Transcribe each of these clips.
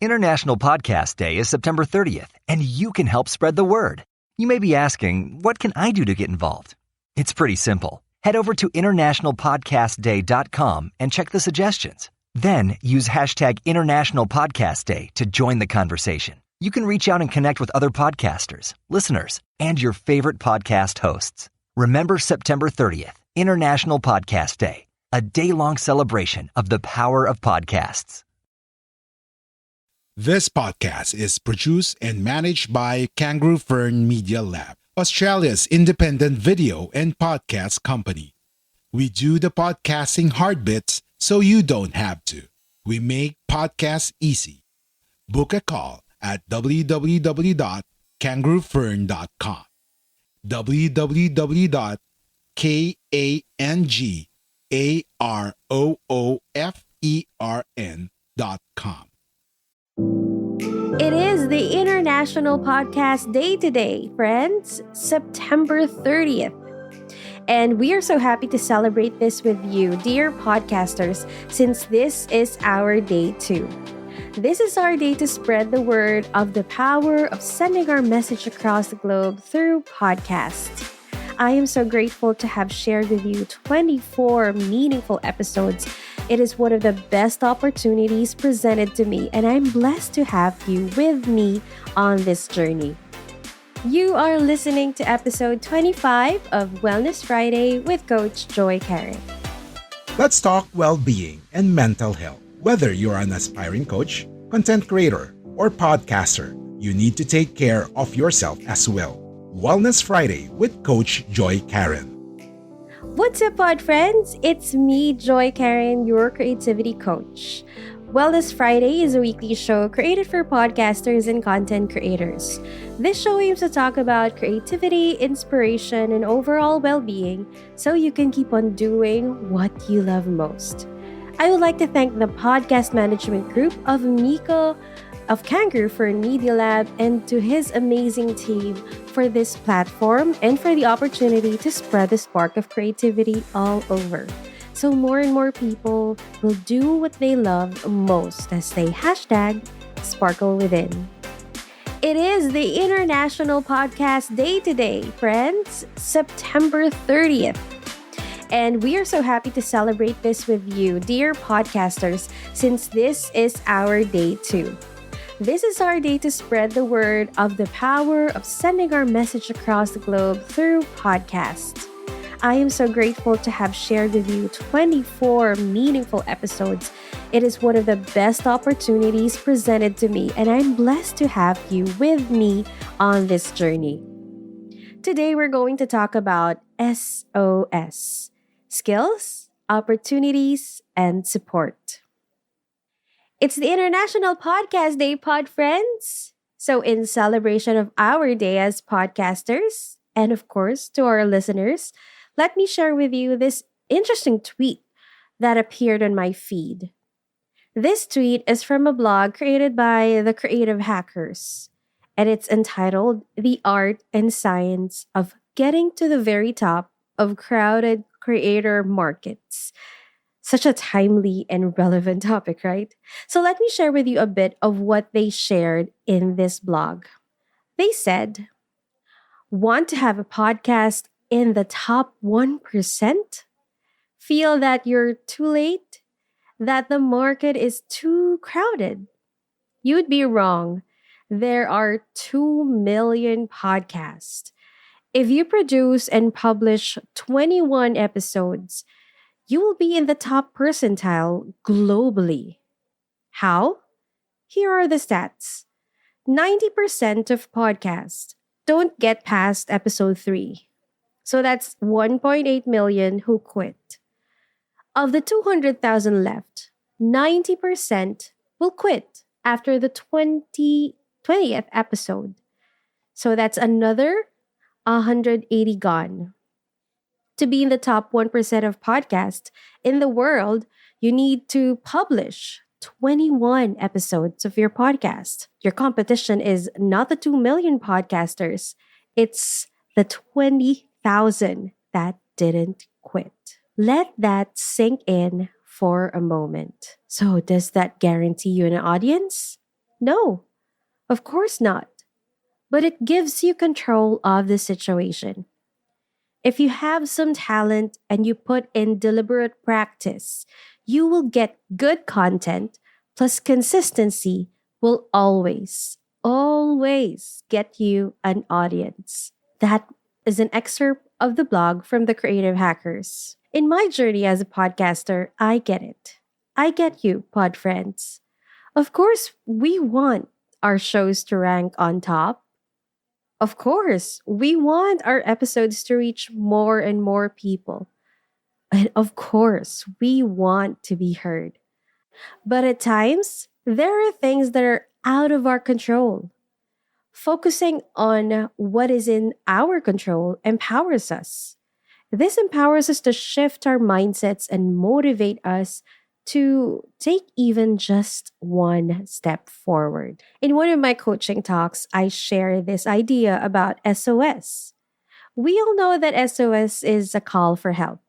International Podcast Day is September 30th, and you can help spread the word. You may be asking, what can I do to get involved? It's pretty simple. Head over to internationalpodcastday.com and check the suggestions. Then use hashtag International Podcast Day to join the conversation. You can reach out and connect with other podcasters, listeners, and your favorite podcast hosts. Remember September 30th, International Podcast Day, a day-long celebration of the power of podcasts. This podcast is produced and managed by Kangaroo Fern Media Lab, Australia's independent video and podcast company. We do the podcasting hard bits so you don't have to. We make podcasts easy. Book a call at www.kangaroofern.com. www.kangaroofern.com. It is the International Podcast Day today, friends, September 30th. And we are so happy to celebrate this with you, dear podcasters, since this is our day too. This is our day to spread the word of the power of sending our message across the globe through podcasts. I am so grateful to have shared with you 24 meaningful episodes. It is one of the best opportunities presented to me, and I'm blessed to have you with me on this journey. You are listening to episode 25 of Wellness Friday with Coach Joy Karen. Let's talk well-being and mental health. Whether you're an aspiring coach, content creator, or podcaster, you need to take care of yourself as well. Wellness Friday with Coach Joy Karen. What's up, pod friends? It's me, Joy Karen, your creativity coach. Wellness Friday is a weekly show created for podcasters and content creators. This show aims to talk about creativity, inspiration, and overall well-being so you can keep on doing what you love most. I would like to thank the podcast management group of Miko of Kangaroo Fern Media Lab and to his amazing team for this platform and for the opportunity to spread the spark of creativity all over. So more and more people will do what they love most as they hashtag sparkle within. It is the International Podcast Day today, friends, September 30th. And we are so happy to celebrate this with you, dear podcasters, since this is our day too. This is our day to spread the word of the power of sending our message across the globe through podcasts. I am so grateful to have shared with you 24 meaningful episodes. It is one of the best opportunities presented to me, and I'm blessed to have you with me on this journey. Today, we're going to talk about SOS: skills, opportunities, and support. It's the International Podcast Day, pod friends. So in celebration of our day as podcasters, and of course to our listeners, let me share with you this interesting tweet that appeared on my feed. This tweet is from a blog created by the Creative Hackers, and it's entitled "The Art and Science of Getting to the Very Top of Crowded Creator Markets." Such a timely and relevant topic, right? So let me share with you a bit of what they shared in this blog. They said, "Want to have a podcast in the top 1%? Feel that you're too late? That the market is too crowded? You'd be wrong. There are 2 million podcasts. If you produce and publish 21 episodes, you will be in the top percentile globally. How? Here are the stats. 90% of podcasts don't get past episode 3. So that's 1.8 million who quit. Of the 200,000 left, 90% will quit after the 20th episode. So that's another 180 gone. To be in the top 1% of podcasts in the world, you need to publish 21 episodes of your podcast. Your competition is not the 2 million podcasters, it's the 20,000 that didn't quit. Let that sink in for a moment. So, does that guarantee you an audience? No, of course not. But it gives you control of the situation. If you have some talent and you put in deliberate practice, you will get good content, plus consistency will always get you an audience. That is an excerpt of the blog from the Creative Hackers. In my journey as a podcaster, I get it. I get you, pod friends. Of course, we want our shows to rank on top. Of course, we want our episodes to reach more and more people. And of course, we want to be heard. But at times, there are things that are out of our control. Focusing on what is in our control empowers us. This empowers us to shift our mindsets and motivate us to take even just one step forward. In one of my coaching talks, I share this idea about SOS. We all know that SOS is a call for help.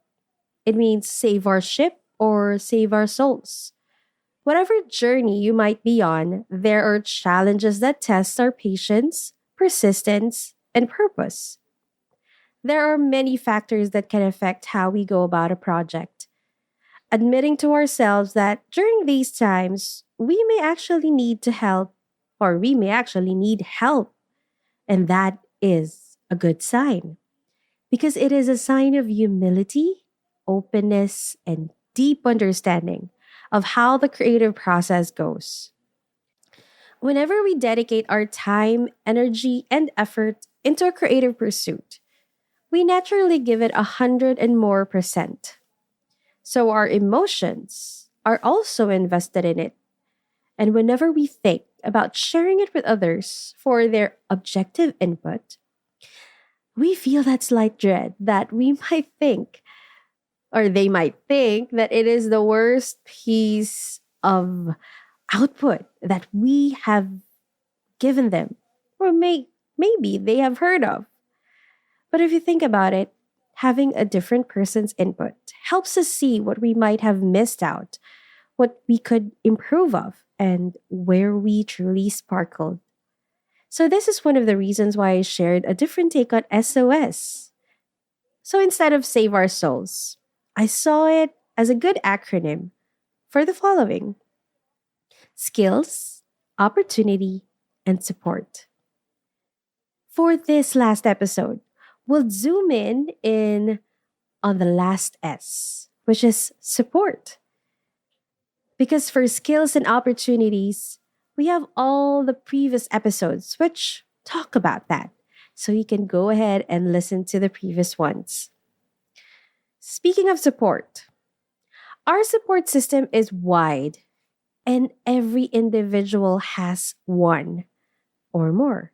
It means save our ship or save our souls. Whatever journey you might be on, there are challenges that test our patience, persistence, and purpose. There are many factors that can affect how we go about a project. Admitting to ourselves that during these times, we may actually need to help, or we may actually need help, and that is a good sign because it is a sign of humility, openness, and deep understanding of how the creative process goes. Whenever we dedicate our time, energy, and effort into a creative pursuit, we naturally give it 100% and more. So our emotions are also invested in it. And whenever we think about sharing it with others for their objective input, we feel that slight dread that we might think, or they might think, that it is the worst piece of output that we have given them, or maybe they have heard of. But if you think about it, having a different person's input helps us see what we might have missed out, what we could improve of, and where we truly sparkled. So, this is one of the reasons why I shared a different take on SOS. So, instead of Save Our Souls, I saw it as a good acronym for the following: skills, opportunity, and support. For this last episode, we'll zoom in on the last S, which is support. Because for skills and opportunities, we have all the previous episodes which talk about that. So you can go ahead and listen to the previous ones. Speaking of support, our support system is wide, and every individual has one or more.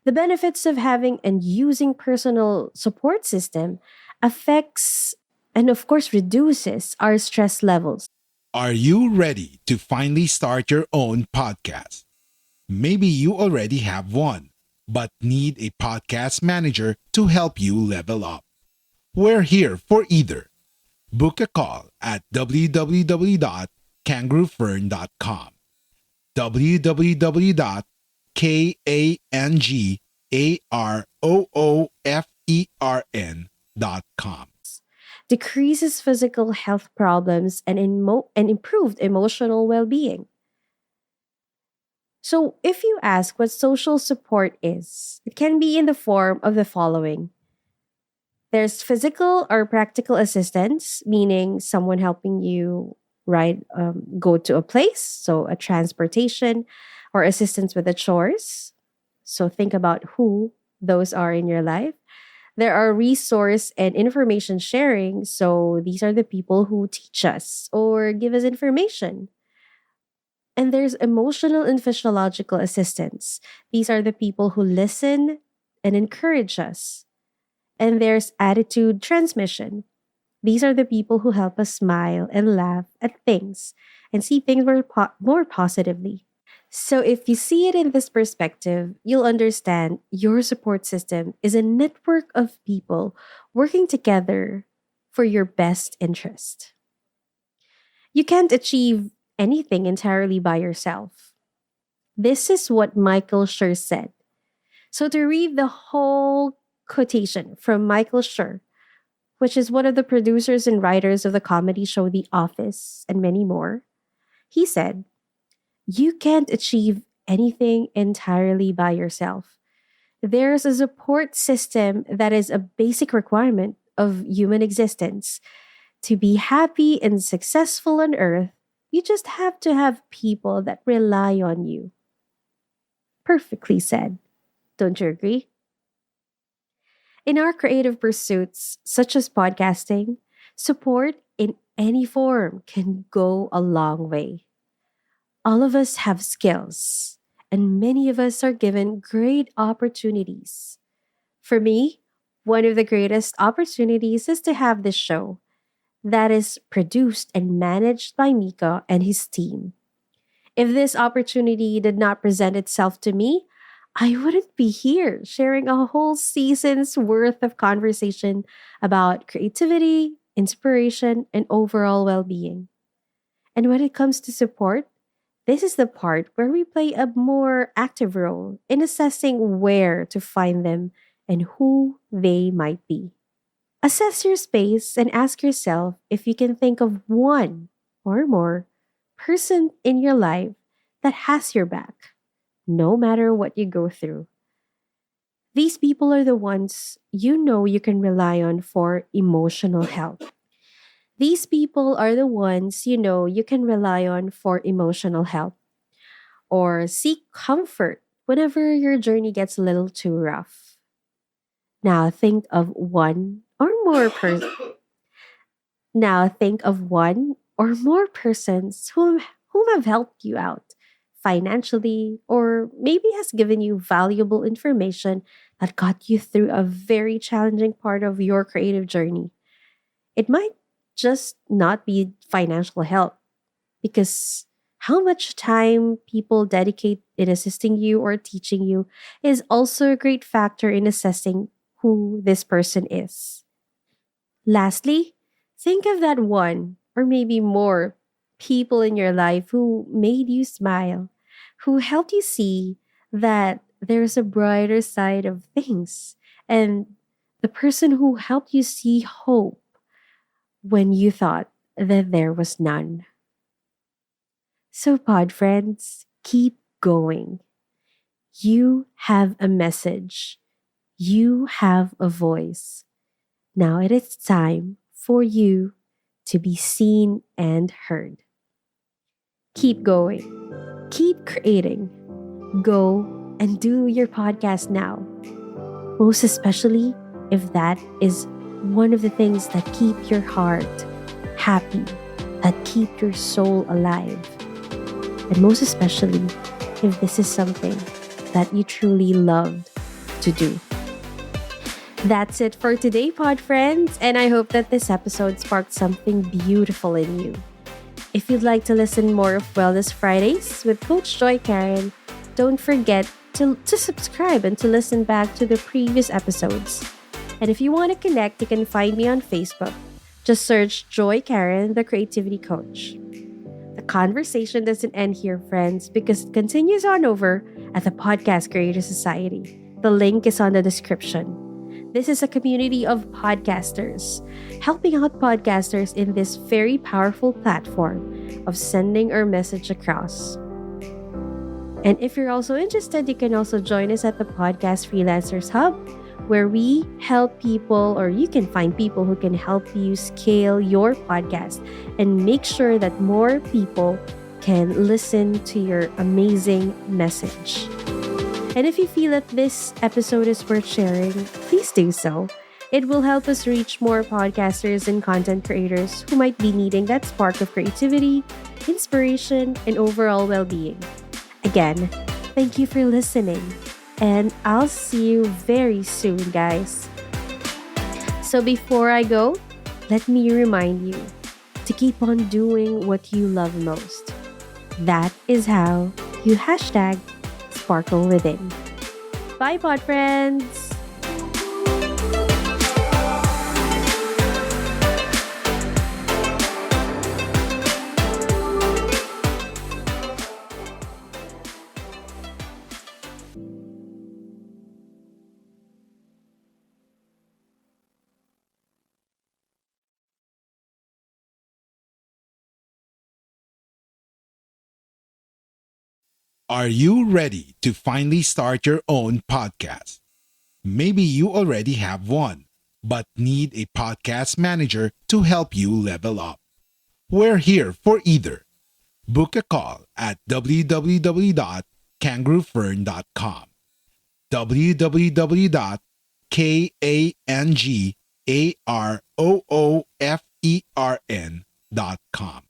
The benefits of having and using personal support system affects and of course reduces our stress levels. Are you ready to finally start your own podcast? Maybe you already have one, but need a podcast manager to help you level up. We're here for either. Book a call at www.kangaroofern.com. www.kangaroofern.com. Decreases physical health problems and improved emotional well-being. So, if you ask what social support is, it can be in the form of the following. There's physical or practical assistance, meaning someone helping you go to a place, so a transportation or assistance with the chores. So think about who those are in your life. There are resource and information sharing, so these are the people who teach us or give us information. And there's emotional and physiological assistance. These are the people who listen and encourage us. And there's attitude transmission. These are the people who help us smile and laugh at things and see things more positively. So, if you see it in this perspective, you'll understand your support system is a network of people working together for your best interest. You can't achieve anything entirely by yourself. This is what Michael Schur said. So to read the whole quotation from Michael Schur, which is one of the producers and writers of the comedy show The Office and many more, he said, "You can't achieve anything entirely by yourself. There's a support system that is a basic requirement of human existence. To be happy and successful on earth, you just have to have people that rely on you." Perfectly said. Don't you agree? In our creative pursuits, such as podcasting, support in any form can go a long way. All of us have skills, and many of us are given great opportunities. For me, one of the greatest opportunities is to have this show that is produced and managed by Mika and his team. If this opportunity did not present itself to me, I wouldn't be here sharing a whole season's worth of conversation about creativity, inspiration, and overall well being. And when it comes to support, this is the part where we play a more active role in assessing where to find them and who they might be. Assess your space and ask yourself if you can think of one or more person in your life that has your back, no matter what you go through. These people are the ones you know you can rely on for emotional help. These people are the ones you know you can rely on for emotional help or seek comfort whenever your journey gets a little too rough. Now think of one or more person. Now think of one or more persons whom have helped you out financially or maybe has given you valuable information that got you through a very challenging part of your creative journey. It might just not be financial help because how much time people dedicate in assisting you or teaching you is also a great factor in assessing who this person is. Lastly, think of that one or maybe more people in your life who made you smile, who helped you see that there's a brighter side of things, and the person who helped you see hope when you thought that there was none. So, pod friends, keep going. You have a message, you have a voice. Now it is time for you to be seen and heard. Keep going, keep creating. Go and do your podcast now. Most especially if that is one of the things that keep your heart happy, that keep your soul alive. And most especially if this is something that you truly loved to do. That's it for today, pod friends, and I hope that this episode sparked something beautiful in you. If you'd like to listen more of Wellness Fridays with Coach Joy Karen, don't forget to subscribe and to listen back to the previous episodes. And if you want to connect, you can find me on Facebook. Just search Joy Karen, the Creativity Coach. The conversation doesn't end here, friends, because it continues on over at the Podcast Creator Society. The link is on the description. This is a community of podcasters, helping out podcasters in this very powerful platform of sending our message across. And if you're also interested, you can also join us at the Podcast Freelancers Hub, where we help people, or you can find people who can help you scale your podcast and make sure that more people can listen to your amazing message. And if you feel that this episode is worth sharing, please do so. It will help us reach more podcasters and content creators who might be needing that spark of creativity, inspiration, and overall well-being. Again, thank you for listening, and I'll see you very soon, guys. So before I go, let me remind you to keep on doing what you love most. That is how you hashtag sparkle within. Bye, pod friends! Are you ready to finally start your own podcast? Maybe you already have one, but need a podcast manager to help you level up. We're here for either. Book a call at www.kangaroofern.com. www.kangaroofern.com.